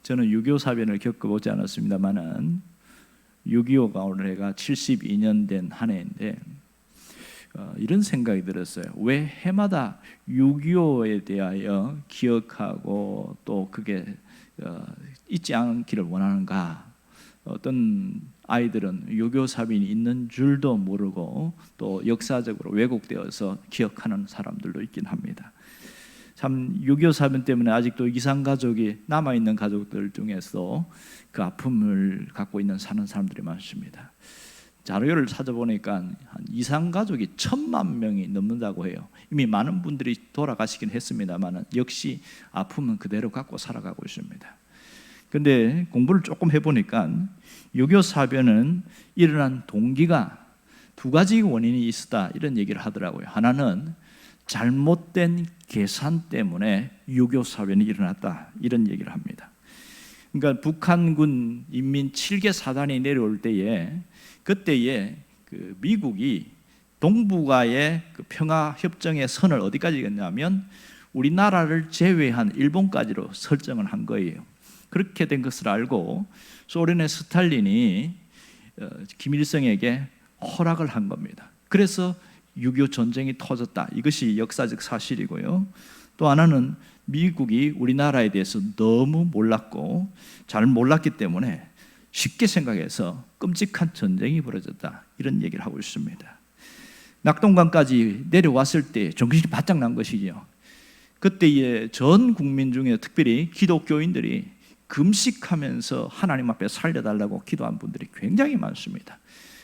저는 6.25 사변을 겪어보지 않았습니다만은 6.25가 올해가 72년 된 한 해인데 이런 생각이 들었어요. 왜 해마다 6.25에 대하여 기억하고 또 그게 잊지 않기를 원하는가? 어떤 아이들은 6.25 사변이 있는 줄도 모르고 또 역사적으로 왜곡되어서 기억하는 사람들도 있긴 합니다. 참 6.25 사변 때문에 아직도 이산가족이 남아있는 가족들 중에서 그 아픔을 갖고 있는 사는 사람들이 많습니다. 자료를 찾아보니까 한 이산가족이 1,000만 명이 넘는다고 해요. 이미 많은 분들이 돌아가시긴 했습니다만 역시 아픔은 그대로 갖고 살아가고 있습니다. 그런데 공부를 조금 해보니까 6.25 사변은 일어난 동기가 두 가지 원인이 있었다 이런 얘기를 하더라고요. 하나는 잘못된 계산 때문에 6.25 사변이 일어났다 이런 얘기를 합니다. 그러니까 북한군 인민 7개 사단이 내려올 때에 그때에 그 미국이 동북아의 그 평화협정의 선을 어디까지 했냐면 우리나라를 제외한 일본까지로 설정을 한 거예요. 그렇게 된 것을 알고 소련의 스탈린이 김일성에게 허락을 한 겁니다. 그래서 6.25 전쟁이 터졌다. 이것이 역사적 사실이고요. 또 하나는 미국이 우리나라에 대해서 너무 몰랐고 잘 몰랐기 때문에 쉽게 생각해서 끔찍한 전쟁이 벌어졌다. 이런 얘기를 하고 있습니다. 낙동강까지 내려왔을 때 정신이 바짝 난 것이죠. 그때에 전 국민 중에 특별히 기독교인들이 금식하면서 하나님 앞에 살려달라고 기도한 분들이 굉장히 많습니다.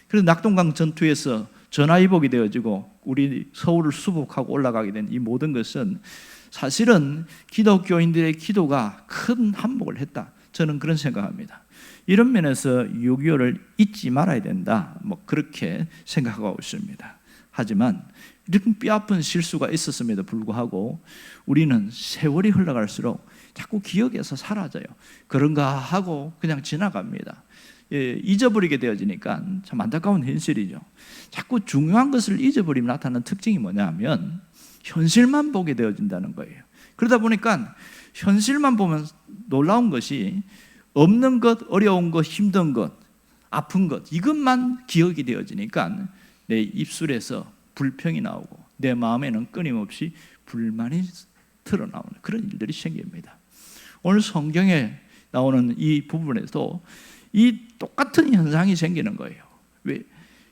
그래서 낙동강 전투에서 전화위복이 되어지고 우리 서울을 수복하고 올라가게 된 이 모든 것은 사실은 기독교인들의 기도가 큰 한몫을 했다. 저는 그런 생각합니다. 이런 면에서 6.25를 잊지 말아야 된다. 그렇게 생각하고 있습니다. 하지만 이런 뼈아픈 실수가 있었음에도 불구하고 우리는 세월이 흘러갈수록 자꾸 기억에서 사라져요. 그런가 하고 그냥 지나갑니다. 잊어버리게 되어지니까 참 안타까운 현실이죠. 자꾸 중요한 것을 잊어버리면 나타나는 특징이 뭐냐면 현실만 보게 되어진다는 거예요. 그러다 보니까 현실만 보면 놀라운 것이 없는 것, 어려운 것, 힘든 것, 아픈 것 이것만 기억이 되어지니까 내 입술에서 불평이 나오고 내 마음에는 끊임없이 불만이 드러나오는 그런 일들이 생깁니다. 오늘 성경에 나오는 이 부분에도 이 똑같은 현상이 생기는 거예요. 왜?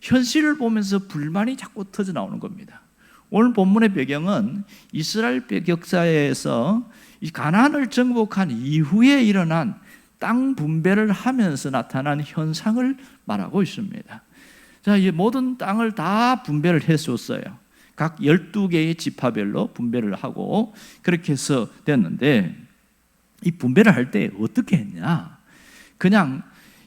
현실을 보면서 불만이 자꾸 터져 나오는 겁니다. 오늘 본문의 배경은 이스라엘 역사에서 이 가나안을 정복한 이후에 일어난 땅 분배를 하면서 나타난 현상을 말하고 있습니다. 자, 이 모든 땅을 다 분배를 했었어요. 각 12개의 지파별로 분배를 하고 그렇게 해서 됐는데 이 분배를 할 때 어떻게 했냐? 그냥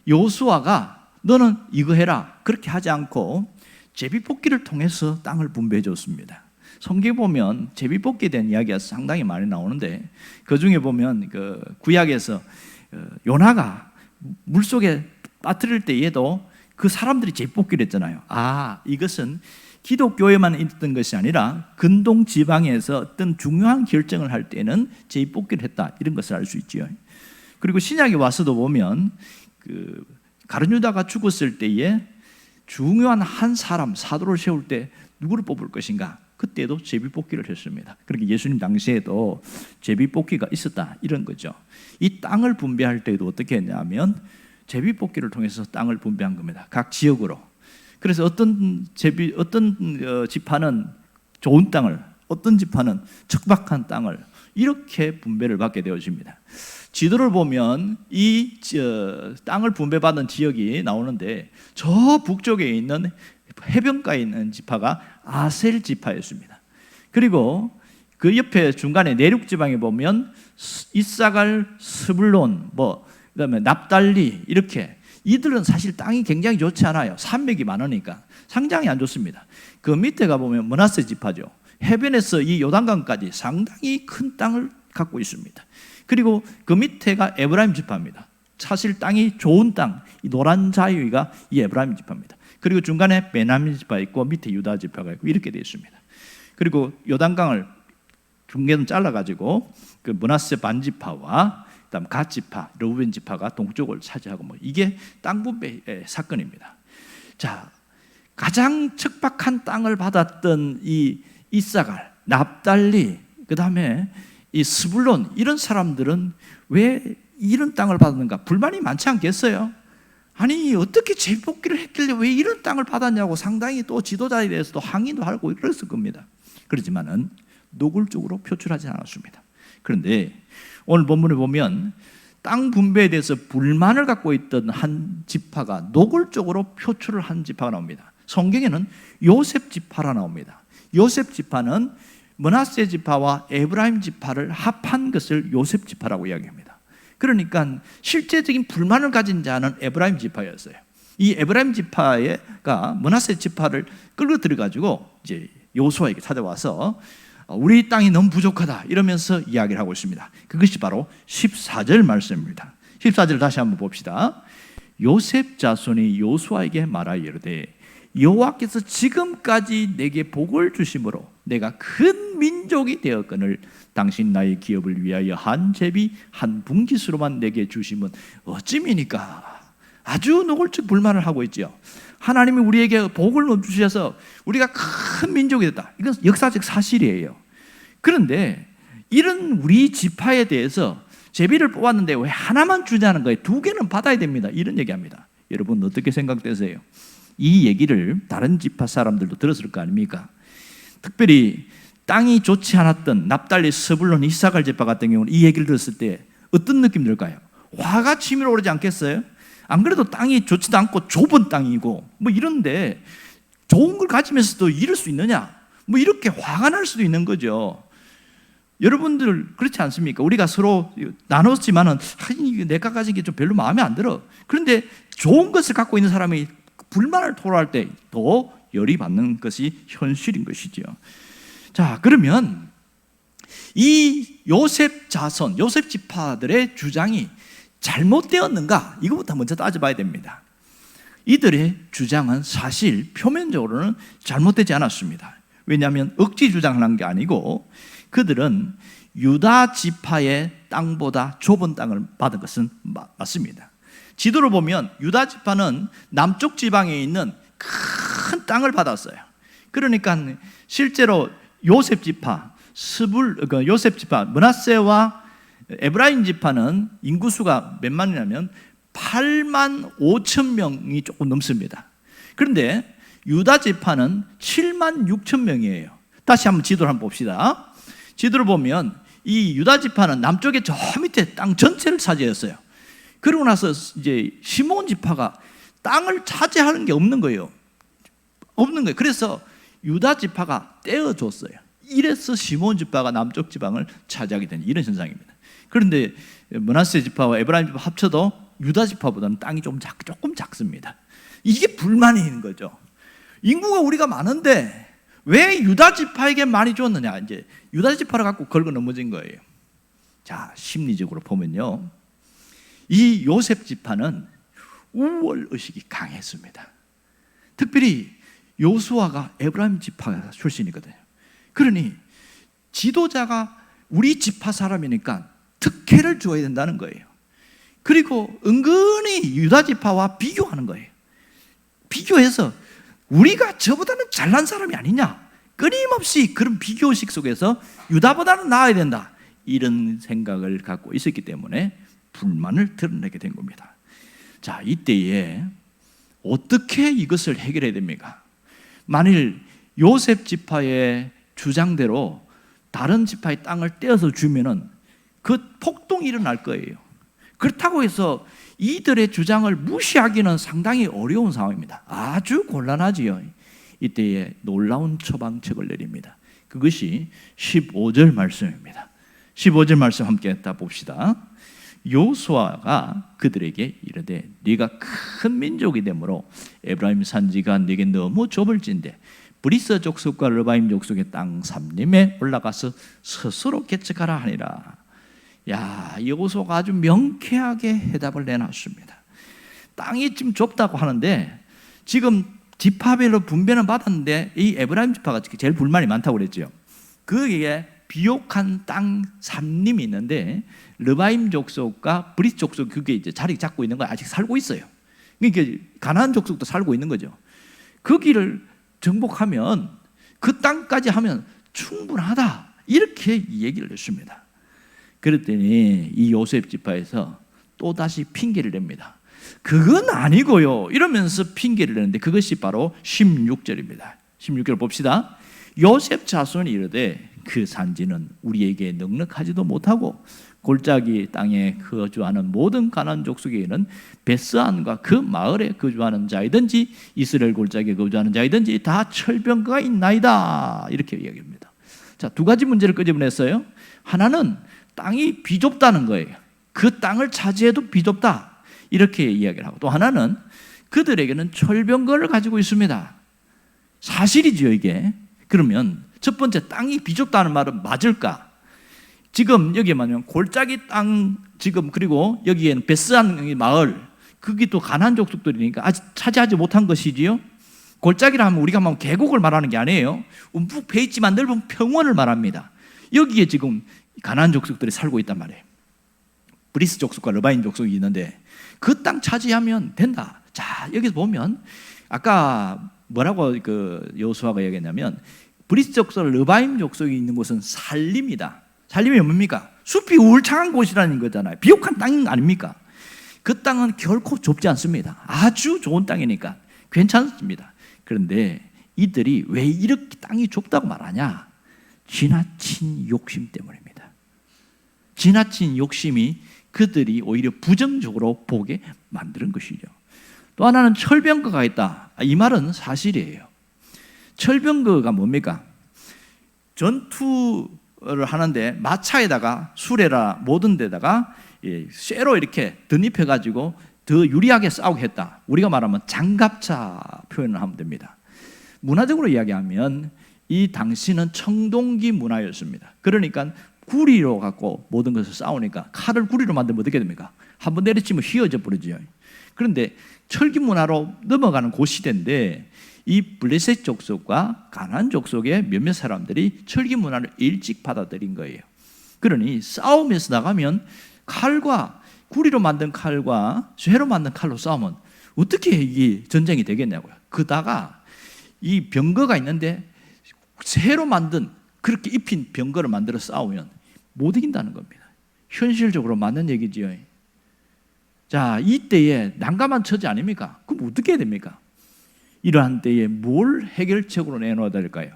여호수아가 너는 이거 해라 그렇게 하지 않고 제비뽑기를 통해서 땅을 분배해 줬습니다. 성경에 보면 제비뽑기에 대한 이야기가 상당히 많이 나오는데 그 중에 보면 그 구약에서 요나가 물속에 빠뜨릴 때에도 그 사람들이 제비뽑기를 했잖아요. 이것은 기독교에만 있던 것이 아니라 근동 지방에서 어떤 중요한 결정을 할 때는 제비뽑기를 했다 이런 것을 알 수 있죠. 그리고 신약에 와서도 보면 그 가룟유다가 죽었을 때에 중요한 한 사람 사도를 세울 때 누구를 뽑을 것인가 그때도 제비뽑기를 했습니다. 그렇게 예수님 당시에도 제비뽑기가 있었다 이런 거죠. 이 땅을 분배할 때도 어떻게 했냐면 제비뽑기를 통해서 땅을 분배한 겁니다. 각 지역으로. 그래서 어떤 지파는 좋은 땅을, 어떤 지파는 척박한 땅을 이렇게 분배를 받게 되어집니다. 지도를 보면 이 땅을 분배받은 지역이 나오는데 저 북쪽에 있는 해변가에 있는 지파가 아셀 지파였습니다. 그리고 그 옆에 중간에 내륙 지방에 보면 이사갈, 스불론, 그다음에 납달리 이렇게 이들은 사실 땅이 굉장히 좋지 않아요. 산맥이 많으니까 상당히 안 좋습니다. 그 밑에 가보면 므낫세 지파죠. 해변에서 이 요단강까지 상당히 큰 땅을 갖고 있습니다. 그리고 그 밑에가 에브라임 지파입니다. 사실 땅이 좋은 땅, 이 노란 자유가 이 에브라임 지파입니다. 그리고 중간에 베냐민 지파 있고 밑에 유다 지파가 있고 이렇게 되어 있습니다. 그리고 요단강을 중간에 잘라가지고 그 므낫세 반지파와 그다음 갓 지파, 르우벤 지파가 동쪽을 차지하고 이게 땅 분배의 사건입니다. 자, 가장 척박한 땅을 받았던 이 이사갈, 납달리, 그다음에 이 스불론 이런 사람들은 왜 이런 땅을 받았는가? 불만이 많지 않겠어요? 아니 어떻게 제복기를 했길래 왜 이런 땅을 받았냐고 상당히 또 지도자에 대해서도 항의도 하고 그랬을 겁니다. 그렇지만은 노골적으로 표출하지 않았습니다. 그런데 오늘 본문에 보면 땅 분배에 대해서 불만을 갖고 있던 한 지파가 노골적으로 표출을 한 지파가 나옵니다. 성경에는 요셉 지파라 나옵니다. 요셉 지파는 므낫세 지파와 에브라임 지파를 합한 것을 요셉 지파라고 이야기합니다. 그러니까 실제적인 불만을 가진 자는 에브라임 지파였어요. 이 에브라임 지파가 므낫세 지파를 끌고 들어가지고 이제 여호수아에게 찾아와서 우리 땅이 너무 부족하다 이러면서 이야기를 하고 있습니다. 그것이 바로 14절 말씀입니다. 14절 다시 한번 봅시다. 요셉 자손이 여호수아에게 말하여 이르되 여호와께서 지금까지 내게 복을 주심으로 내가 큰 민족이 되었거늘 당신 나의 기업을 위하여 한 제비 한 분깃으로만 내게 주심은 어찌미니까. 아주 노골적 불만을 하고 있죠. 하나님이 우리에게 복을 주셔서 우리가 큰 민족이 됐다. 이건 역사적 사실이에요. 그런데 이런 우리 지파에 대해서 제비를 뽑았는데 왜 하나만 주냐는 거예요. 두 개는 받아야 됩니다. 이런 얘기합니다. 여러분 어떻게 생각되세요? 이 얘기를 다른 지파 사람들도 들었을 거 아닙니까? 특별히 땅이 좋지 않았던 납달리, 스불론, 이사갈 지파 같은 경우는 이 얘기를 들었을 때 어떤 느낌 들까요? 화가 치밀어 오르지 않겠어요? 안 그래도 땅이 좋지도 않고 좁은 땅이고 이런데 좋은 걸 가지면서도 이럴 수 있느냐? 이렇게 화가 날 수도 있는 거죠. 여러분들 그렇지 않습니까? 우리가 서로 나눴지만은 내가 가진 게 좀 별로 마음에 안 들어. 그런데 좋은 것을 갖고 있는 사람이 불만을 토로할 때 더 열이 받는 것이 현실인 것이죠. 자, 그러면 이 요셉 자손, 요셉 지파들의 주장이 잘못되었는가? 이거부터 먼저 따져봐야 됩니다. 이들의 주장은 사실 표면적으로는 잘못되지 않았습니다. 왜냐하면 억지 주장한 게 아니고 그들은 유다 지파의 땅보다 좁은 땅을 받은 것은 맞습니다. 지도를 보면 유다 지파는 남쪽 지방에 있는 큰 땅을 받았어요. 그러니까 실제로 요셉 지파, 요셉 지파, 므낫세와 에브라임 지파는 인구수가 몇 만이냐면 8만 5천 명이 조금 넘습니다. 그런데 유다 지파는 7만 6천 명이에요. 다시 한번 지도를 한번 봅시다. 지도를 보면 이 유다 지파는 남쪽에 저 밑에 땅 전체를 차지했어요. 그러고 나서 이제 시몬 지파가 땅을 차지하는 게 없는 거예요. 그래서 유다 지파가 떼어줬어요. 이래서 시몬 지파가 남쪽 지방을 차지하게 된 이런 현상입니다. 그런데 므낫세 지파와 에브라임 지파 합쳐도 유다 지파보다는 땅이 조금 작습니다. 이게 불만이 있는 거죠. 인구가 우리가 많은데 왜 유다 지파에게 많이 줬느냐? 이제 유다 지파를 갖고 걸고 넘어진 거예요. 자, 심리적으로 보면요, 이 요셉 지파는 우월 의식이 강했습니다. 특별히 여호수아가 에브라임 지파 출신이거든요. 그러니 지도자가 우리 지파 사람이니까 특혜를 줘야 된다는 거예요. 그리고 은근히 유다 지파와 비교하는 거예요. 비교해서 우리가 저보다는 잘난 사람이 아니냐, 끊임없이 그런 비교식 속에서 유다보다는 나아야 된다, 이런 생각을 갖고 있었기 때문에 불만을 드러내게 된 겁니다. 자, 이때에 어떻게 이것을 해결해야 됩니까? 만일 요셉 지파의 주장대로 다른 지파의 땅을 떼어서 주면은 그 폭동이 일어날 거예요. 그렇다고 해서 이들의 주장을 무시하기는 상당히 어려운 상황입니다. 아주 곤란하지요. 이때에 놀라운 처방책을 내립니다. 그것이 15절 말씀입니다. 15절 말씀 함께 다 봅시다. 여호수아가 그들에게 이르되 네가 큰 민족이 되므로 에브라임 산지가 네게 너무 좁을진데 브리스 족속과 르바임 족속의 땅 삼림에 올라가서 스스로 개척하라 하니라. 야, 여호수아가 아주 명쾌하게 해답을 내놨습니다. 땅이 좀 좁다고 하는데 지금 지파별로 분배는 받았는데 이 에브라임 지파가 제일 불만이 많다고 그랬죠. 그게 비옥한 땅 삼림이 있는데 르바임 족속과 브릿 족속 그게 이제 자리 잡고 있는 거 아직 살고 있어요. 그러니까 가나안 족속도 살고 있는 거죠. 거기를 정복하면 그 땅까지 하면 충분하다 이렇게 얘기를 했습니다. 그랬더니 이 요셉 지파에서 또다시 핑계를 냅니다. 그건 아니고요 이러면서 핑계를 내는데 그것이 바로 16절입니다. 16절 봅시다. 요셉 자손이 이르되 그 산지는 우리에게 넉넉하지도 못하고 골짜기 땅에 거주하는 모든 가나안 족속에는 베스안과 그 마을에 거주하는 자이든지 이스라엘 골짜기에 거주하는 자이든지 다 철병거가 있나이다 이렇게 이야기합니다. 자, 두 가지 문제를 끄집어냈어요. 하나는 땅이 비좁다는 거예요. 그 땅을 차지해도 비좁다 이렇게 이야기를 하고, 또 하나는 그들에게는 철병거를 가지고 있습니다. 사실이죠 이게. 그러면 첫 번째 땅이 비좁다는 말은 맞을까? 지금 여기에 말하면 골짜기 땅 지금 그리고 여기에는 베스안 마을 그게 또 가나안 족속들이니까 아직 차지하지 못한 것이지요. 골짜기라 하면 우리가 막 계곡을 말하는 게 아니에요. 움푹 패 있지만 넓은 평원을 말합니다. 여기에 지금 가나안 족속들이 살고 있단 말이에요. 브리스 족속과 르바임 족속이 있는데 그 땅 차지하면 된다. 자, 여기서 보면 아까 뭐라고 그 여호수아가 얘기했냐면 브리스 족속, 르바임 족속이 있는 곳은 살림이다. 살림이 뭡니까? 숲이 울창한 곳이라는 거잖아요. 비옥한 땅 아닙니까? 그 땅은 결코 좁지 않습니다. 아주 좋은 땅이니까 괜찮습니다. 그런데 이들이 왜 이렇게 땅이 좁다고 말하냐? 지나친 욕심 때문입니다. 지나친 욕심이 그들이 오히려 부정적으로 보게 만드는 것이죠. 또 하나는 철병거가 있다. 이 말은 사실이에요. 철병거가 뭡니까? 전투를 하는데 마차에다가 수레라 모든 데다가 쇠로 이렇게 덧입혀가지고 더 유리하게 싸우게 했다. 우리가 말하면 장갑차 표현을 하면 됩니다. 문화적으로 이야기하면 이 당시는 청동기 문화였습니다. 그러니까 구리로 갖고 모든 것을 싸우니까 칼을 구리로 만들면 어떻게 됩니까? 한번 내리치면 휘어져 버리죠. 그런데 철기 문화로 넘어가는 그 시대인데 이 블레셋 족속과 가나안 족속의 몇몇 사람들이 철기 문화를 일찍 받아들인 거예요. 그러니 싸움에서 나가면 칼과 구리로 만든 칼과 쇠로 만든 칼로 싸우면 어떻게 이 전쟁이 되겠냐고요. 그다가 이 병거가 있는데 쇠로 만든 그렇게 입힌 병거를 만들어 싸우면 못 이긴다는 겁니다. 현실적으로 맞는 얘기지요. 자, 이때에 난감한 처지 아닙니까? 그럼 어떻게 해야 됩니까? 이러한 때에 뭘 해결책으로 내놓아야 될까요?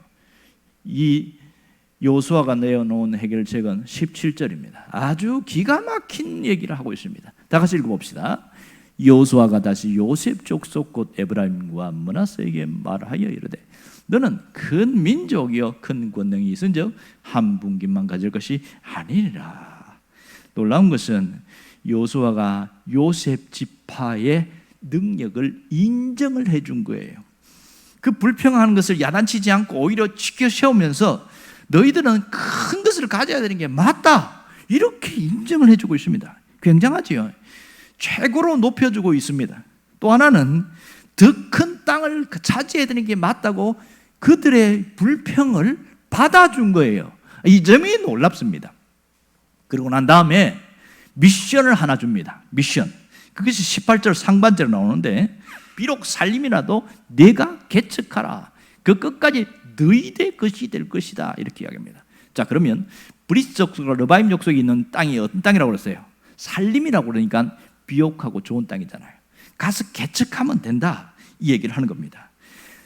이 여호수아가 내어놓은 해결책은 17절입니다. 아주 기가 막힌 얘기를 하고 있습니다. 다 같이 읽어봅시다. 여호수아가 다시 요셉 족속 곧 에브라임과 므낫세에게 말하여 이르되 너는 큰 민족이여 큰 권능이 있은즉 한 분기만 가질 것이 아니니라. 놀라운 것은 여호수아가 요셉 지파의 능력을 인정을 해준 거예요. 그 불평하는 것을 야단치지 않고 오히려 지켜 세우면서 너희들은 큰 것을 가져야 되는 게 맞다 이렇게 인정을 해주고 있습니다. 굉장하지요. 최고로 높여주고 있습니다. 또 하나는 더 큰 땅을 차지해야 되는 게 맞다고 그들의 불평을 받아준 거예요. 이 점이 놀랍습니다. 그러고 난 다음에 미션을 하나 줍니다. 미션. 그것이 18절 상반절에 나오는데 비록 살림이라도 내가 개척하라. 그 끝까지 너희의 것이 될 것이다. 이렇게 이야기합니다. 자, 그러면 브리스 족속과 르바임 족속이 있는 땅이 어떤 땅이라고 그랬어요? 살림이라고 그러니까 비옥하고 좋은 땅이잖아요. 가서 개척하면 된다. 이 얘기를 하는 겁니다.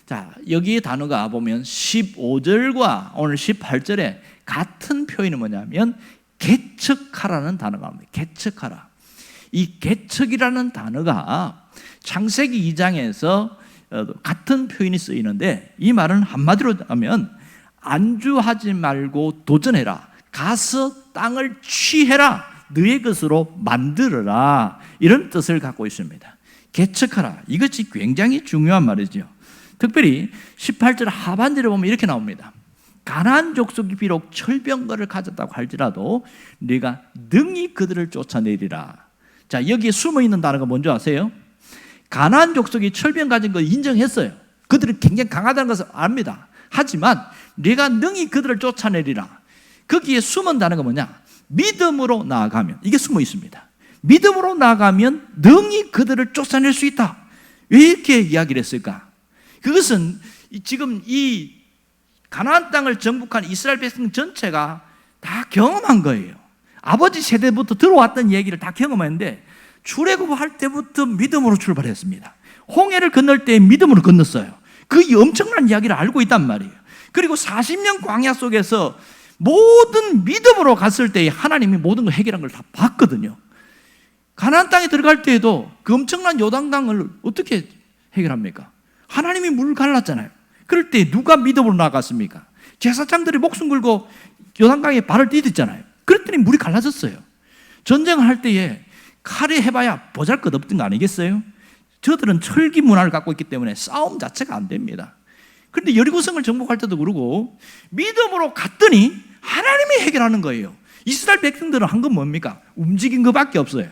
자, 여기 단어가 보면 15절과 오늘 18절에 같은 표현이 뭐냐면 개척하라는 단어가 나옵니다. 개척하라. 이 개척이라는 단어가 창세기 2장에서 같은 표현이 쓰이는데 이 말은 한마디로 하면 안주하지 말고 도전해라. 가서 땅을 취해라. 너의 것으로 만들어라. 이런 뜻을 갖고 있습니다. 개척하라. 이것이 굉장히 중요한 말이죠. 특별히 18절 하반절에 보면 이렇게 나옵니다. 가나안 족속이 비록 철병거를 가졌다고 할지라도 네가 능히 그들을 쫓아내리라. 자, 여기에 숨어있는 단어가 뭔지 아세요? 가나안 족속이 철병 가진 거 인정했어요. 그들이 굉장히 강하다는 것을 압니다. 하지만 네가 능히 그들을 쫓아내리라. 거기에 숨은다는 건 뭐냐? 믿음으로 나아가면, 이게 숨어 있습니다. 믿음으로 나아가면 능히 그들을 쫓아낼 수 있다. 왜 이렇게 이야기를 했을까? 그것은 지금 이 가나안 땅을 정복한 이스라엘 백성 전체가 다 경험한 거예요. 아버지 세대부터 들어왔던 얘기를 다 경험했는데, 출애굽할 때부터 믿음으로 출발했습니다. 홍해를 건널 때 믿음으로 건넜어요. 그 엄청난 이야기를 알고 있단 말이에요. 그리고 40년 광야 속에서 모든 믿음으로 갔을 때 하나님이 모든 걸 해결한 걸 다 봤거든요. 가나안 땅에 들어갈 때에도 그 엄청난 요단강을 어떻게 해결합니까? 하나님이 물을 갈랐잖아요. 그럴 때 누가 믿음으로 나갔습니까? 제사장들이 목숨 걸고 요단강에 발을 디뎠잖아요. 그랬더니 물이 갈라졌어요. 전쟁을 할 때에 칼이 해봐야 보잘것없던 거 아니겠어요? 저들은 철기 문화를 갖고 있기 때문에 싸움 자체가 안 됩니다. 그런데 여리고성을 정복할 때도 그러고 믿음으로 갔더니 하나님이 해결하는 거예요. 이스라엘 백성들은 한 건 뭡니까? 움직인 것밖에 없어요.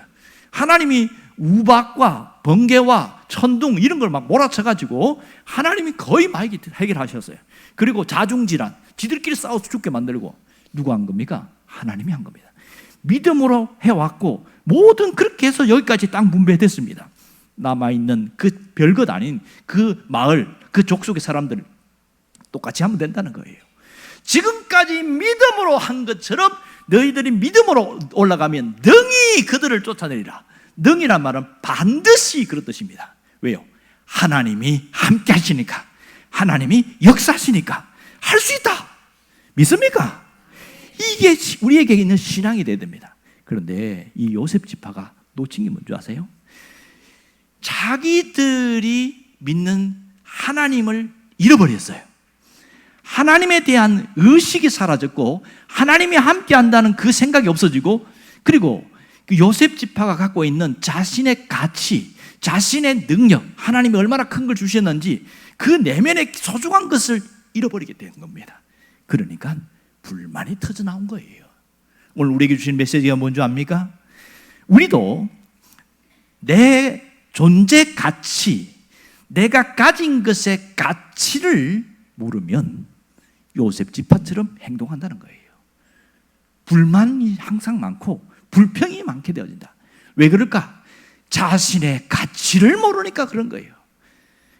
하나님이 우박과 번개와 천둥 이런 걸 막 몰아쳐가지고 하나님이 거의 많이 해결하셨어요. 그리고 자중질환, 지들끼리 싸워서 죽게 만들고, 누가 한 겁니까? 하나님이 한 겁니다. 믿음으로 해왔고 모든 그렇게 해서 여기까지 땅 분배됐습니다. 남아있는 그 별것 아닌 그 마을, 그 족속의 사람들 똑같이 하면 된다는 거예요. 지금까지 믿음으로 한 것처럼 너희들이 믿음으로 올라가면 능히 그들을 쫓아내리라. 능이란 말은 반드시 그런 뜻입니다. 왜요? 하나님이 함께 하시니까, 하나님이 역사하시니까 할 수 있다. 믿습니까? 이게 우리에게 있는 신앙이 돼야 됩니다. 그런데 이 요셉 지파가 놓친 게 뭔지 아세요? 자기들이 믿는 하나님을 잃어버렸어요. 하나님에 대한 의식이 사라졌고 하나님이 함께 한다는 그 생각이 없어지고, 그리고 그 요셉 지파가 갖고 있는 자신의 가치, 자신의 능력, 하나님이 얼마나 큰 걸 주셨는지 그 내면의 소중한 것을 잃어버리게 된 겁니다. 그러니까 불만이 터져 나온 거예요. 오늘 우리에게 주신 메시지가 뭔지 압니까? 우리도 내 존재 가치, 내가 가진 것의 가치를 모르면 요셉 지파처럼 행동한다는 거예요. 불만이 항상 많고 불평이 많게 되어진다. 왜 그럴까? 자신의 가치를 모르니까 그런 거예요.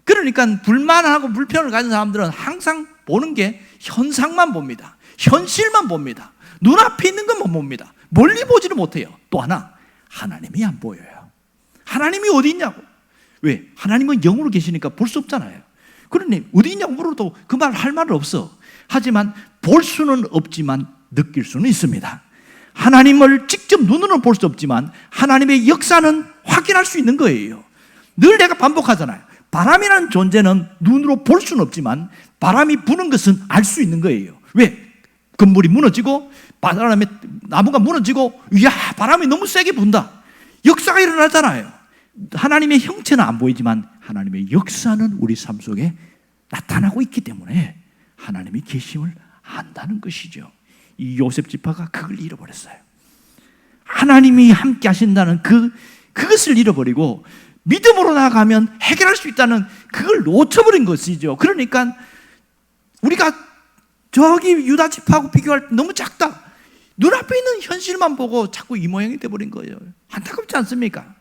그러니까 불만하고 불평을 가진 사람들은 항상 보는 게 현상만 봅니다. 현실만 봅니다. 눈앞에 있는 것만 봅니다. 멀리 보지를 못해요. 또 하나, 하나님이 안 보여요. 하나님이 어디 있냐고. 왜? 하나님은 영으로 계시니까 볼 수 없잖아요. 그러니 어디 있냐고 물어도 그 말 할 말은 없어. 하지만 볼 수는 없지만 느낄 수는 있습니다. 하나님을 직접 눈으로 볼 수 없지만 하나님의 역사는 확인할 수 있는 거예요. 늘 내가 반복하잖아요. 바람이라는 존재는 눈으로 볼 수는 없지만 바람이 부는 것은 알 수 있는 거예요. 왜? 건물이 무너지고 바람에 나무가 무너지고, 이야, 바람이 너무 세게 분다. 역사가 일어나잖아요. 하나님의 형체는 안 보이지만 하나님의 역사는 우리 삶 속에 나타나고 있기 때문에 하나님이 계심을 안다는 것이죠. 이 요셉 지파가 그걸 잃어버렸어요. 하나님이 함께 하신다는 그것을 잃어버리고 믿음으로 나아가면 해결할 수 있다는 그걸 놓쳐버린 것이죠. 그러니까 우리가 저기 유다 지파하고 비교할 때 너무 작다. 눈앞에 있는 현실만 보고 자꾸 이 모양이 돼버린 거예요. 안타깝지 않습니까?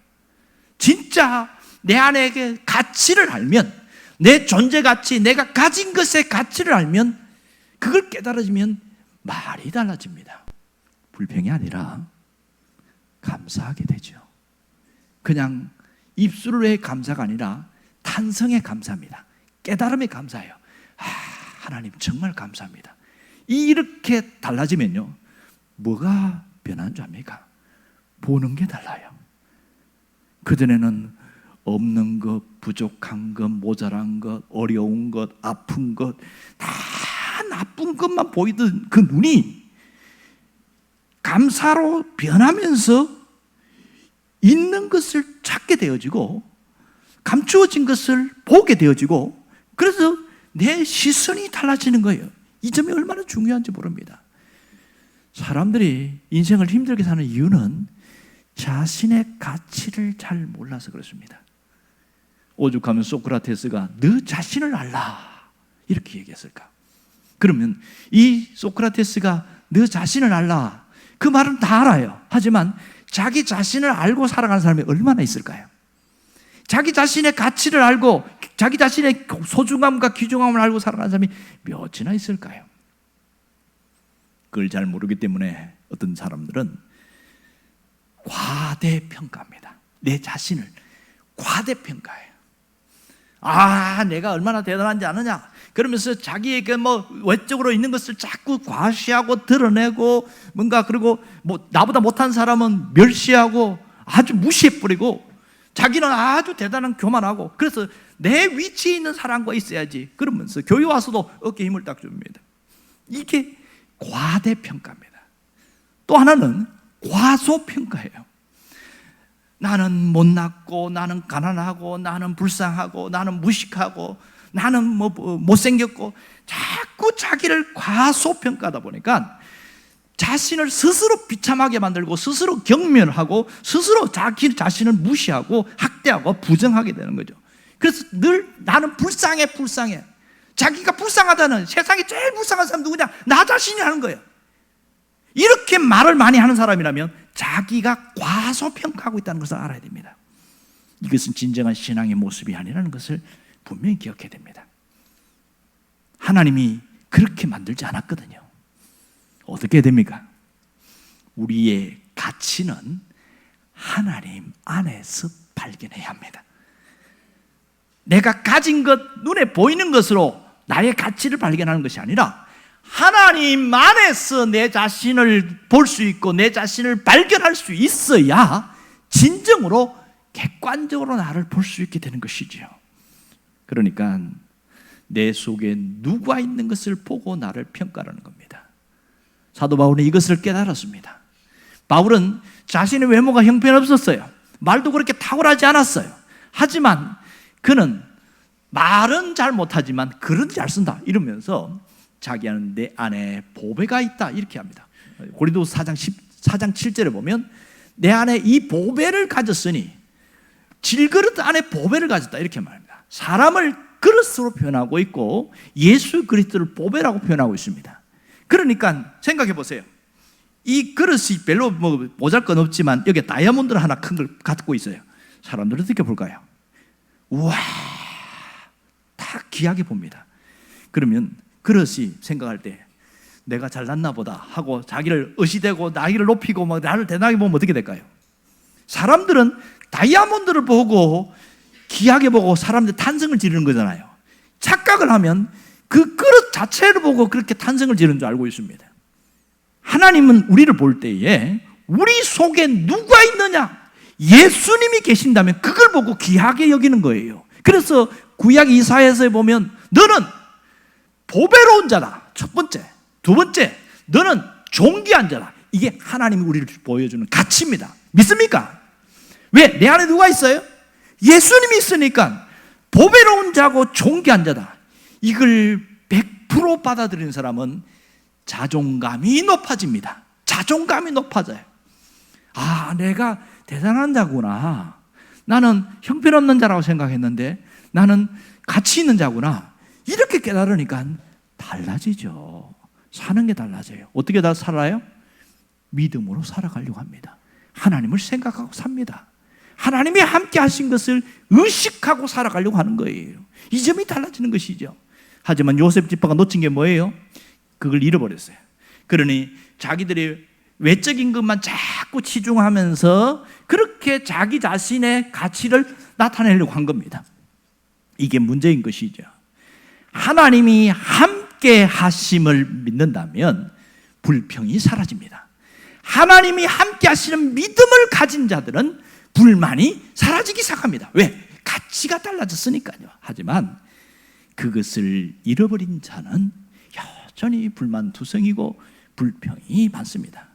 진짜 내 안에 가치를 알면, 내 존재 가치, 내가 가진 것의 가치를 알면, 그걸 깨달아지면 말이 달라집니다. 불평이 아니라 감사하게 되죠. 그냥 입술의 감사가 아니라 탄성의 감사입니다. 깨달음의 감사예요. 하나님 정말 감사합니다. 이렇게 달라지면요, 뭐가 변하는 줄 압니까? 보는 게 달라요. 그전에는 없는 것, 부족한 것, 모자란 것, 어려운 것, 아픈 것, 다 나쁜 것만 보이던 그 눈이 감사로 변하면서 있는 것을 찾게 되어지고 감추어진 것을 보게 되어지고, 그래서 내 시선이 달라지는 거예요. 이 점이 얼마나 중요한지 모릅니다. 사람들이 인생을 힘들게 사는 이유는 자신의 가치를 잘 몰라서 그렇습니다. 오죽하면 소크라테스가 너 자신을 알라 이렇게 얘기했을까? 그러면 이 소크라테스가 너 자신을 알라. 그 말은 다 알아요. 하지만 자기 자신을 알고 살아가는 사람이 얼마나 있을까요? 자기 자신의 가치를 알고 자기 자신의 소중함과 귀중함을 알고 살아가는 사람이 몇이나 있을까요? 그걸 잘 모르기 때문에 어떤 사람들은 과대평가합니다. 내 자신을 과대평가해요. 내가 얼마나 대단한지 아느냐? 그러면서 자기의 외적으로 있는 것을 자꾸 과시하고 드러내고 뭔가, 그리고 나보다 못한 사람은 멸시하고 아주 무시해버리고 자기는 아주 대단한 교만하고, 그래서 내 위치에 있는 사람과 있어야지 그러면서 교회 와서도 어깨에 힘을 딱 줍니다. 이게 과대평가입니다. 또 하나는 과소평가예요. 나는 못났고, 나는 가난하고, 나는 불쌍하고, 나는 무식하고, 나는 못생겼고, 자꾸 자기를 과소평가하다 보니까 자신을 스스로 비참하게 만들고, 스스로 경멸하고, 스스로 자기 자신을 무시하고 학대하고 부정하게 되는 거죠. 그래서 늘 나는 불쌍해. 자기가 불쌍하다는, 세상에 제일 불쌍한 사람 누구냐? 나 자신이 하는 거예요. 이렇게 말을 많이 하는 사람이라면 자기가 과소평가하고 있다는 것을 알아야 됩니다. 이것은 진정한 신앙의 모습이 아니라는 것을 분명히 기억해야 됩니다. 하나님이 그렇게 만들지 않았거든요. 어떻게 해야 됩니까? 우리의 가치는 하나님 안에서 발견해야 합니다. 내가 가진 것, 눈에 보이는 것으로 나의 가치를 발견하는 것이 아니라 하나님 안에서 내 자신을 볼 수 있고 내 자신을 발견할 수 있어야 진정으로 객관적으로 나를 볼 수 있게 되는 것이지요. 그러니까 내 속에 누가 있는 것을 보고 나를 평가하는 겁니다. 사도 바울은 이것을 깨달았습니다. 바울은 자신의 외모가 형편없었어요. 말도 그렇게 탁월하지 않았어요. 하지만 그는 말은 잘 못하지만 글은 잘 쓴다 이러면서 자기는 내 안에 보배가 있다 이렇게 합니다. 고린도서 4장 7절에 보면 내 안에 이 보배를 가졌으니 질그릇 안에 보배를 가졌다 이렇게 말합니다. 사람을 그릇으로 표현하고 있고 예수 그리스도를 보배라고 표현하고 있습니다. 그러니까 생각해 보세요. 이 그릇이 별로 모자랄 없지만 여기에 다이아몬드를 하나 큰 걸 갖고 있어요. 사람들은 어떻게 볼까요? 우와, 다 귀하게 봅니다. 그러면 그릇이 생각할 때 내가 잘났나 보다 하고 자기를 의시되고 나이를 높이고 나를 대단하게 보면 어떻게 될까요? 사람들은 다이아몬드를 보고 귀하게 보고 사람들 탄성을 지르는 거잖아요. 착각을 하면 그 그릇 자체를 보고 그렇게 탄성을 지르는 줄 알고 있습니다. 하나님은 우리를 볼 때에 우리 속에 누가 있느냐? 예수님이 계신다면 그걸 보고 귀하게 여기는 거예요. 그래서 구약 이사야서에 보면 너는 보배로운 자다. 첫 번째. 두 번째, 너는 존귀한 자다. 이게 하나님이 우리를 보여주는 가치입니다. 믿습니까? 왜? 내 안에 누가 있어요? 예수님이 있으니까 보배로운 자고 존귀한 자다. 이걸 100% 받아들이는 사람은 자존감이 높아집니다. 자존감이 높아져요. 내가 대단한 자구나. 나는 형편없는 자라고 생각했는데 나는 가치 있는 자구나. 이렇게 깨달으니까 달라지죠. 사는 게 달라져요. 어떻게 다 살아요? 믿음으로 살아가려고 합니다. 하나님을 생각하고 삽니다. 하나님이 함께 하신 것을 의식하고 살아가려고 하는 거예요. 이 점이 달라지는 것이죠. 하지만 요셉 지파가 놓친 게 뭐예요? 그걸 잃어버렸어요. 그러니 자기들이 외적인 것만 자꾸 치중하면서 그렇게 자기 자신의 가치를 나타내려고 한 겁니다. 이게 문제인 것이죠. 하나님이 함께 하심을 믿는다면 불평이 사라집니다. 하나님이 함께 하시는 믿음을 가진 자들은 불만이 사라지기 시작합니다. 왜? 가치가 달라졌으니까요. 하지만 그것을 잃어버린 자는 여전히 불만투성이고 불평이 많습니다.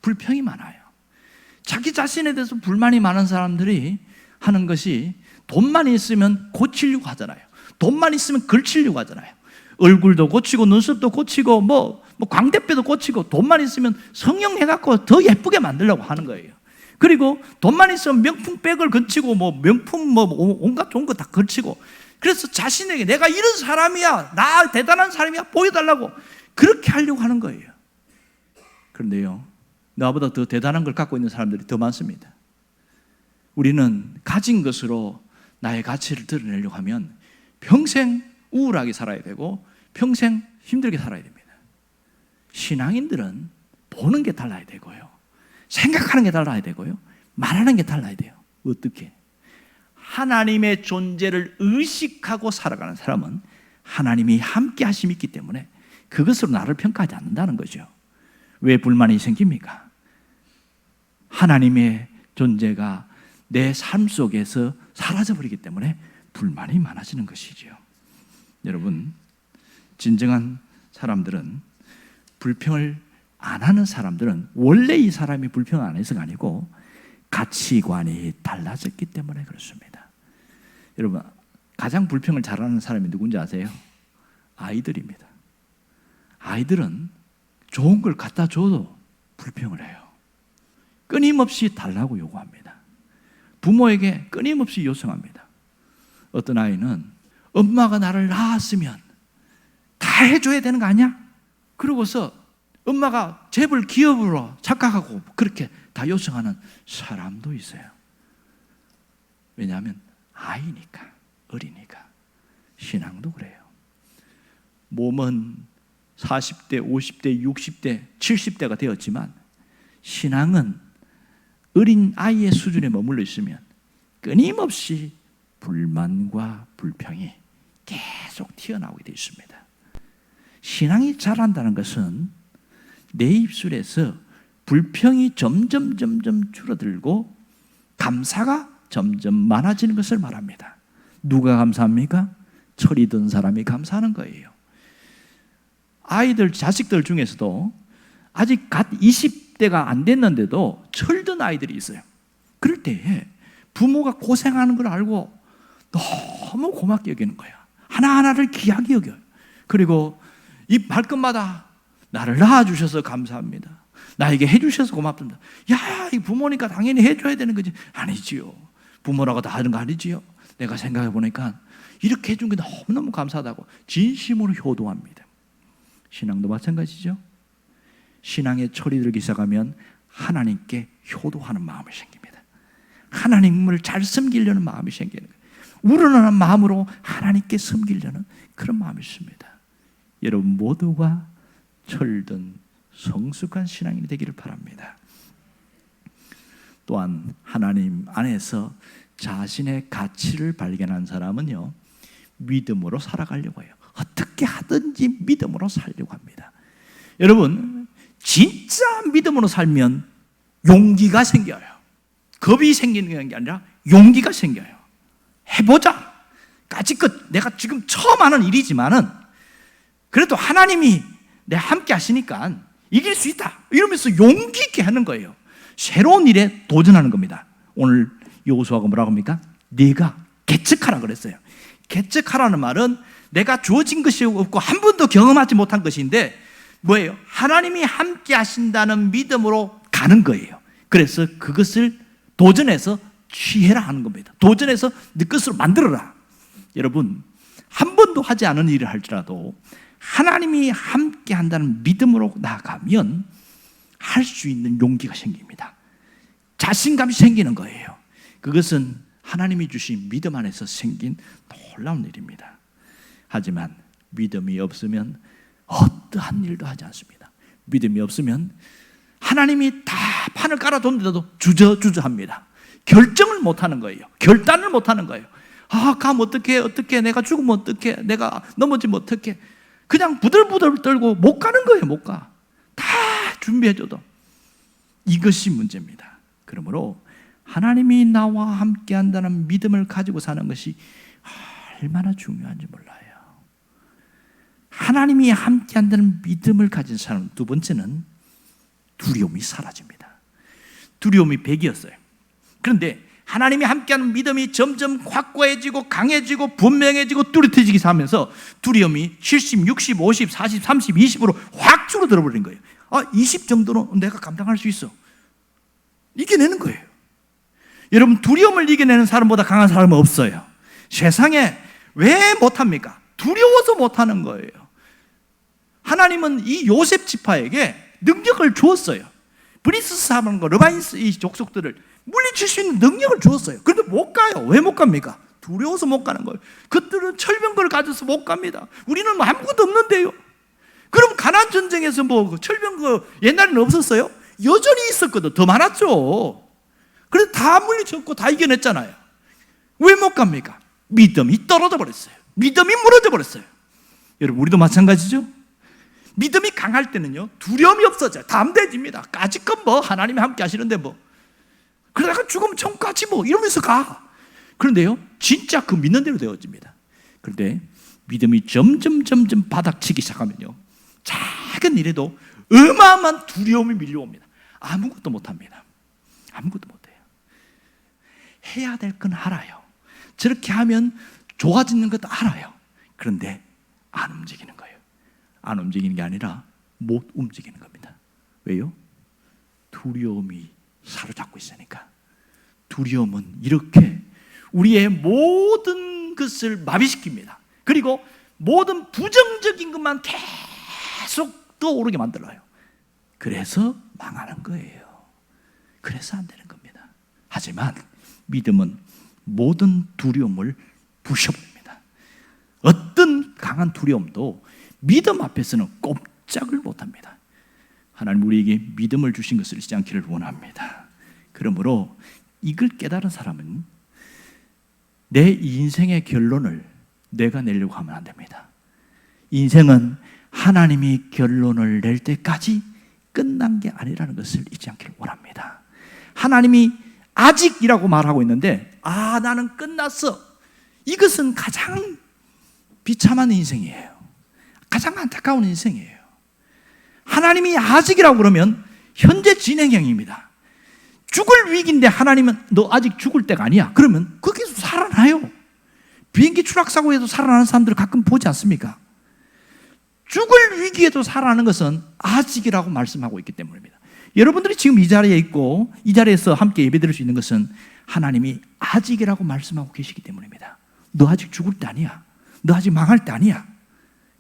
불평이 많아요. 자기 자신에 대해서 불만이 많은 사람들이 하는 것이 돈만 있으면 고치려고 하잖아요. 돈만 있으면 걸치려고 하잖아요. 얼굴도 고치고 눈썹도 고치고 광대뼈도 고치고 돈만 있으면 성형해갖고 더 예쁘게 만들려고 하는 거예요. 그리고 돈만 있으면 명품백을 걸치고 명품 온갖 좋은 거 다 걸치고, 그래서 자신에게 내가 이런 사람이야, 나 대단한 사람이야 보여달라고 그렇게 하려고 하는 거예요. 그런데요, 나보다 더 대단한 걸 갖고 있는 사람들이 더 많습니다. 우리는 가진 것으로 나의 가치를 드러내려고 하면 평생 우울하게 살아야 되고 평생 힘들게 살아야 됩니다. 신앙인들은 보는 게 달라야 되고요, 생각하는 게 달라야 되고요, 말하는 게 달라야 돼요. 어떻게? 하나님의 존재를 의식하고 살아가는 사람은 하나님이 함께 하심이 있기 때문에 그것으로 나를 평가하지 않는다는 거죠. 왜 불만이 생깁니까? 하나님의 존재가 내 삶 속에서 사라져버리기 때문에 불만이 많아지는 것이죠. 여러분, 진정한 사람들은, 불평을 안 하는 사람들은 원래 이 사람이 불평 안 해서가 아니고 가치관이 달라졌기 때문에 그렇습니다. 여러분, 가장 불평을 잘하는 사람이 누군지 아세요? 아이들입니다. 아이들은 좋은 걸 갖다 줘도 불평을 해요. 끊임없이 달라고 요구합니다. 부모에게 끊임없이 요청합니다. 어떤 아이는 엄마가 나를 낳았으면 다 해줘야 되는 거 아니야? 그러고서 엄마가 재벌 기업으로 착각하고 그렇게 다 요청하는 사람도 있어요. 왜냐하면 아이니까, 어리니까. 신앙도 그래요. 몸은 40대, 50대, 60대, 70대가 되었지만 신앙은 어린 아이의 수준에 머물러 있으면 끊임없이 불만과 불평이 계속 튀어나오게 되어 있습니다. 신앙이 자란다는 것은 내 입술에서 불평이 점점 줄어들고 감사가 점점 많아지는 것을 말합니다. 누가 감사합니까? 철이 든 사람이 감사하는 거예요. 아이들, 자식들 중에서도 아직 갓 20대가 안 됐는데도 철든 아이들이 있어요. 그럴 때 부모가 고생하는 걸 알고 너무 고맙게 여기는 거야. 하나하나를 귀하게 여겨요. 그리고 이 발끝마다 나를 낳아주셔서 감사합니다, 나에게 해주셔서 고맙습니다. 야, 이 부모니까 당연히 해줘야 되는 거지. 아니지요. 부모라고 다 하는 거 아니지요. 내가 생각해 보니까 이렇게 해준 게 너무너무 감사하다고 진심으로 효도합니다. 신앙도 마찬가지죠. 신앙에 철이 들기 시작하면 하나님께 효도하는 마음이 생깁니다. 하나님을 잘 섬기려는 마음이 생기는 거예요. 우러나는 마음으로 하나님께 섬기려는 그런 마음이 있습니다. 여러분 모두가 철든 성숙한 신앙인이 되기를 바랍니다. 또한 하나님 안에서 자신의 가치를 발견한 사람은요, 믿음으로 살아가려고 해요. 어떻게 하든지 믿음으로 살려고 합니다. 여러분, 진짜 믿음으로 살면 용기가 생겨요. 겁이 생기는 게 아니라 용기가 생겨요. 해보자. 까짓것 내가 지금 처음 하는 일이지만은 그래도 하나님이 내 함께 하시니까 이길 수 있다, 이러면서 용기 있게 하는 거예요. 새로운 일에 도전하는 겁니다. 오늘 여호수아가 뭐라고 합니까? 네가 개척하라 그랬어요. 개척하라는 말은 내가 주어진 것이 없고 한 번도 경험하지 못한 것인데 뭐예요? 하나님이 함께 하신다는 믿음으로 가는 거예요. 그래서 그것을 도전해서 취해라 하는 겁니다. 도전해서 네 것으로 만들어라. 여러분, 한 번도 하지 않은 일을 할지라도 하나님이 함께 한다는 믿음으로 나아가면 할 수 있는 용기가 생깁니다. 자신감이 생기는 거예요. 그것은 하나님이 주신 믿음 안에서 생긴 놀라운 일입니다. 하지만 믿음이 없으면 어떠한 일도 하지 않습니다. 믿음이 없으면 하나님이 다 판을 깔아뒀는데도 주저합니다. 결정을 못하는 거예요. 결단을 못하는 거예요. 아, 가면 어떡해, 내가 죽으면 어떡해, 내가 넘어지면 어떡해. 그냥 부들부들 떨고 못 가는 거예요. 못 가. 다 준비해줘도. 이것이 문제입니다. 그러므로 하나님이 나와 함께 한다는 믿음을 가지고 사는 것이 얼마나 중요한지 몰라요. 하나님이 함께 한다는 믿음을 가진 사람, 두 번째는 두려움이 사라집니다. 두려움이 100이었어요. 그런데 하나님이 함께하는 믿음이 점점 확고해지고 강해지고 분명해지고 뚜렷해지기 하면서 두려움이 70, 60, 50, 40, 30, 20으로 확 줄어들어 버린 거예요. 20 정도는 내가 감당할 수 있어. 이겨내는 거예요. 여러분, 두려움을 이겨내는 사람보다 강한 사람은 없어요. 세상에 왜 못합니까? 두려워서 못하는 거예요. 하나님은 이 요셉 지파에게 능력을 주었어요. 브리스 사람과 르바인스 이 족속들을 물리칠 수 있는 능력을 주었어요. 그런데 못 가요. 왜 못 갑니까? 두려워서 못 가는 거예요. 그들은 철병거를 가져서 못 갑니다. 우리는 뭐 아무것도 없는데요. 그럼 가나안 전쟁에서 뭐 철병거 옛날에는 없었어요? 여전히 있었거든. 더 많았죠. 그래서 다 물리쳤고 다 이겨냈잖아요. 왜 못 갑니까? 믿음이 떨어져 버렸어요. 믿음이 무너져 버렸어요. 여러분, 우리도 마찬가지죠. 믿음이 강할 때는요, 두려움이 없어져요. 담대해집니다. 까짓건 뭐 하나님이 함께 하시는데 뭐, 그러다가 죽으면 천국까지 뭐 이러면서 가. 그런데요, 진짜 그 믿는 대로 되어집니다. 그런데 믿음이 점점 바닥치기 시작하면요, 작은 일에도 어마어마한 두려움이 밀려옵니다. 아무것도 못합니다. 아무것도 못해요. 해야 될 건 알아요. 저렇게 하면 좋아지는 것도 알아요. 그런데 안 움직이는 거예요. 안 움직이는 게 아니라 못 움직이는 겁니다. 왜요? 두려움이 사로잡고 있으니까. 두려움은 이렇게 우리의 모든 것을 마비시킵니다. 그리고 모든 부정적인 것만 계속 떠오르게 만들어요. 그래서 망하는 거예요. 그래서 안 되는 겁니다. 하지만 믿음은 모든 두려움을 부셔버립니다. 어떤 강한 두려움도 믿음 앞에서는 꼼짝을 못합니다. 하나님 우리에게 믿음을 주신 것을 잊지 않기를 원합니다. 그러므로 이걸 깨달은 사람은 내 인생의 결론을 내가 내려고 하면 안 됩니다. 인생은 하나님이 결론을 낼 때까지 끝난 게 아니라는 것을 잊지 않기를 원합니다. 하나님이 아직이라고 말하고 있는데, 나는 끝났어. 이것은 가장 비참한 인생이에요. 가장 안타까운 인생이에요. 하나님이 아직이라고 그러면 현재 진행형입니다. 죽을 위기인데 하나님은 너 아직 죽을 때가 아니야. 그러면 거기서 살아나요. 비행기 추락사고에도 살아나는 사람들을 가끔 보지 않습니까? 죽을 위기에도 살아나는 것은 아직이라고 말씀하고 있기 때문입니다. 여러분들이 지금 이 자리에 있고 이 자리에서 함께 예배드릴 수 있는 것은 하나님이 아직이라고 말씀하고 계시기 때문입니다. 너 아직 죽을 때 아니야. 너 아직 망할 때 아니야.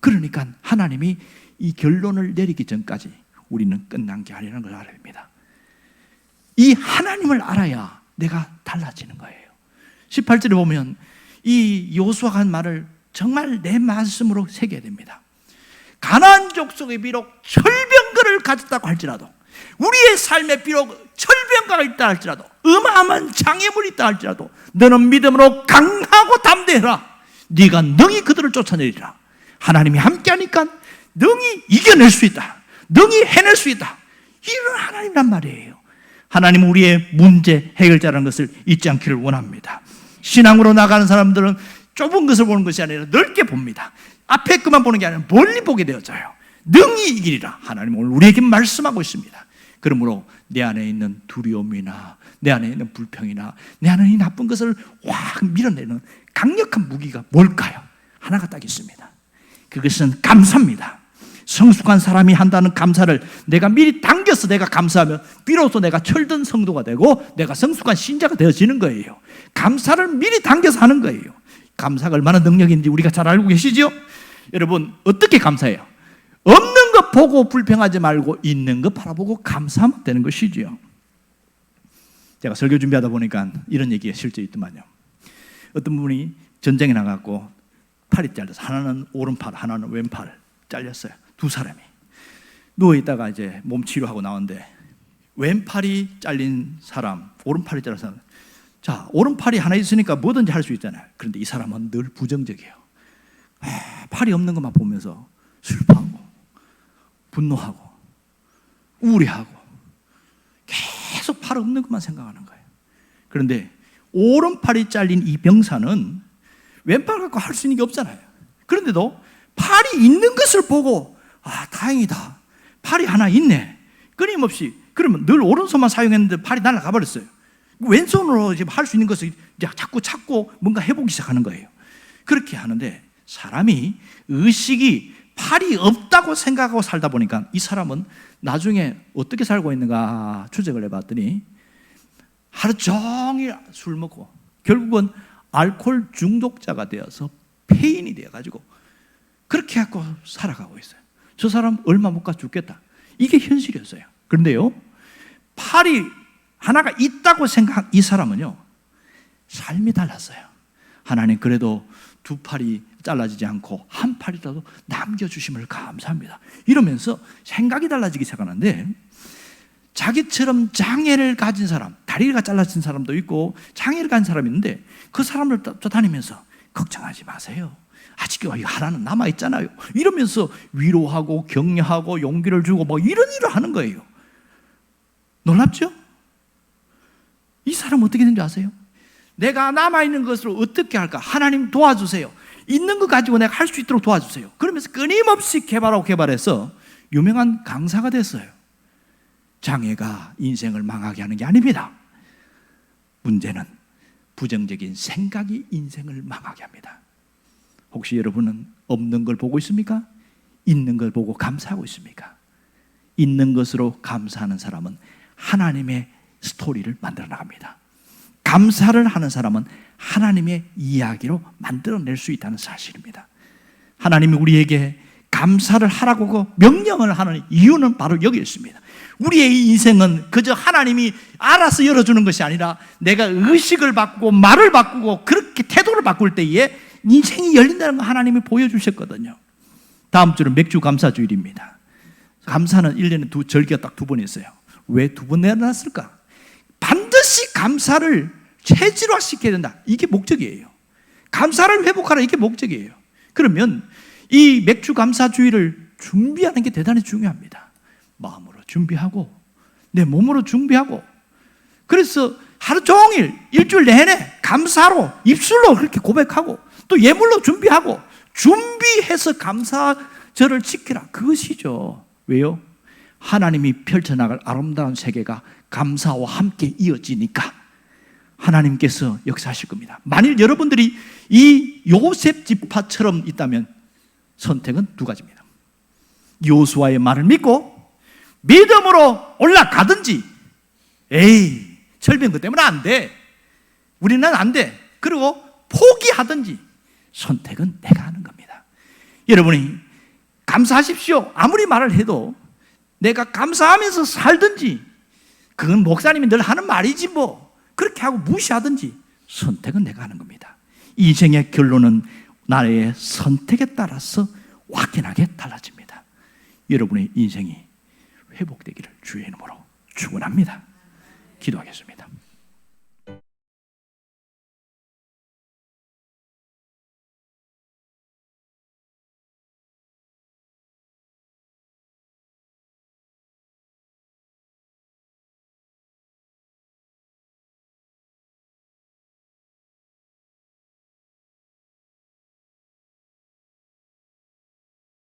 그러니까 하나님이 이 결론을 내리기 전까지 우리는 끝난 게 아니라는 걸 알아야 됩니다. 이 하나님을 알아야 내가 달라지는 거예요. 18절에 보면 이 여호수아가 한 말을 정말 내 말씀으로 새겨야 됩니다. 가나안 족속에 비록 철병거를 가졌다고 할지라도, 우리의 삶에 비록 철병거가 있다 할지라도, 어마어마한 장애물이 있다 할지라도 너는 믿음으로 강하고 담대해라. 네가 능히 그들을 쫓아내리라. 하나님이 함께하니까 능히 이겨낼 수 있다. 능히 해낼 수 있다. 이런 하나님이란 말이에요. 하나님은 우리의 문제 해결자라는 것을 잊지 않기를 원합니다. 신앙으로 나가는 사람들은 좁은 것을 보는 것이 아니라 넓게 봅니다. 앞에 것만 보는 게 아니라 멀리 보게 되어져요. 능히 이기리라. 하나님은 오늘 우리에게 말씀하고 있습니다. 그러므로 내 안에 있는 두려움이나 내 안에 있는 불평이나 내 안에 있는 나쁜 것을 확 밀어내는 강력한 무기가 뭘까요? 하나가 딱 있습니다. 그것은 감사입니다. 성숙한 사람이 한다는 감사를 내가 미리 당겨서 내가 감사하면 비로소 내가 철든 성도가 되고 내가 성숙한 신자가 되어지는 거예요. 감사를 미리 당겨서 하는 거예요. 감사가 얼마나 능력인지 우리가 잘 알고 계시죠? 여러분, 어떻게 감사해요? 없는 것 보고 불평하지 말고 있는 것 바라보고 감사하면 되는 것이죠. 제가 설교 준비하다 보니까 이런 얘기가 실제 있더만요. 어떤 분이 전쟁에 나갔고 팔이 잘려서 하나는 오른팔, 하나는 왼팔 잘렸어요. 두 사람이 누워있다가 이제 몸 치료하고 나오는데 왼팔이 잘린 사람, 오른팔이 잘린 사람, 자, 오른팔이 하나 있으니까 뭐든지 할 수 있잖아요. 그런데 이 사람은 늘 부정적이에요. 팔이 없는 것만 보면서 슬퍼하고 분노하고 우울해하고 계속 팔 없는 것만 생각하는 거예요. 그런데 오른팔이 잘린 이 병사는 왼팔 갖고 할 수 있는 게 없잖아요. 그런데도 팔이 있는 것을 보고 다행이다. 팔이 하나 있네. 끊임없이. 그러면 늘 오른손만 사용했는데 팔이 날아가 버렸어요. 왼손으로 지금 할 수 있는 것을 이제 자꾸 찾고 뭔가 해보기 시작하는 거예요. 그렇게 하는데 사람이 의식이 팔이 없다고 생각하고 살다 보니까 이 사람은 나중에 어떻게 살고 있는가 추적을 해봤더니 하루 종일 술 먹고 결국은 알코올 중독자가 되어서 폐인이 되어가지고 그렇게 갖고 살아가고 있어요. 저 사람 얼마 못 가 죽겠다. 이게 현실이었어요. 그런데요, 팔이 하나가 있다고 생각한 이 사람은요, 삶이 달랐어요. 하나님 그래도 두 팔이 잘라지지 않고 한 팔이라도 남겨주심을 감사합니다. 이러면서 생각이 달라지기 시작하는데, 자기처럼 장애를 가진 사람, 다리가 잘라진 사람도 있고 장애를 가진 사람이 있는데 그 사람을 쫓아다니면서 걱정하지 마세요. 아직 하나는 남아있잖아요. 이러면서 위로하고 격려하고 용기를 주고 뭐 이런 일을 하는 거예요. 놀랍죠? 이 사람은 어떻게 되는지 아세요? 내가 남아있는 것으로 어떻게 할까? 하나님 도와주세요. 있는 거 가지고 내가 할 수 있도록 도와주세요. 그러면서 끊임없이 개발하고 개발해서 유명한 강사가 됐어요. 장애가 인생을 망하게 하는 게 아닙니다. 문제는 부정적인 생각이 인생을 망하게 합니다. 혹시 여러분은 없는 걸 보고 있습니까? 있는 걸 보고 감사하고 있습니까? 있는 것으로 감사하는 사람은 하나님의 스토리를 만들어 나갑니다. 감사를 하는 사람은 하나님의 이야기로 만들어낼 수 있다는 사실입니다. 하나님이 우리에게 감사를 하라고 명령을 하는 이유는 바로 여기 있습니다. 우리의 인생은 그저 하나님이 알아서 열어주는 것이 아니라 내가 의식을 바꾸고 말을 바꾸고 그렇게 태도를 바꿀 때에 인생이 열린다는 걸 하나님이 보여주셨거든요. 다음 주는 맥주 감사주일입니다. 감사는 1년에 절기가 딱 2번 있어요. 왜 2번 내놨을까? 반드시 감사를 체질화시켜야 된다. 이게 목적이에요. 감사를 회복하라. 이게 목적이에요. 그러면 이 맥주 감사주의를 준비하는 게 대단히 중요합니다. 마음으로 준비하고 내 몸으로 준비하고, 그래서 하루 종일 일주일 내내 감사로 입술로 그렇게 고백하고 또 예물로 준비하고 준비해서 감사절을 지키라. 그것이죠. 왜요? 하나님이 펼쳐나갈 아름다운 세계가 감사와 함께 이어지니까 하나님께서 역사하실 겁니다. 만일 여러분들이 이 요셉 지파처럼 있다면 선택은 2가지입니다. 여호수아의 말을 믿고 믿음으로 올라가든지, 에이 철병 그 때문에 안 돼, 우리는 안 돼, 그리고 포기하든지, 선택은 내가 하는 겁니다. 여러분이 감사하십시오 아무리 말을 해도 내가 감사하면서 살든지, 그건 목사님이 늘 하는 말이지 뭐 그렇게 하고 무시하든지, 선택은 내가 하는 겁니다. 인생의 결론은 나의 선택에 따라서 확연하게 달라집니다. 여러분의 인생이 회복되기를 주의 이름으로 축원합니다. 기도하겠습니다.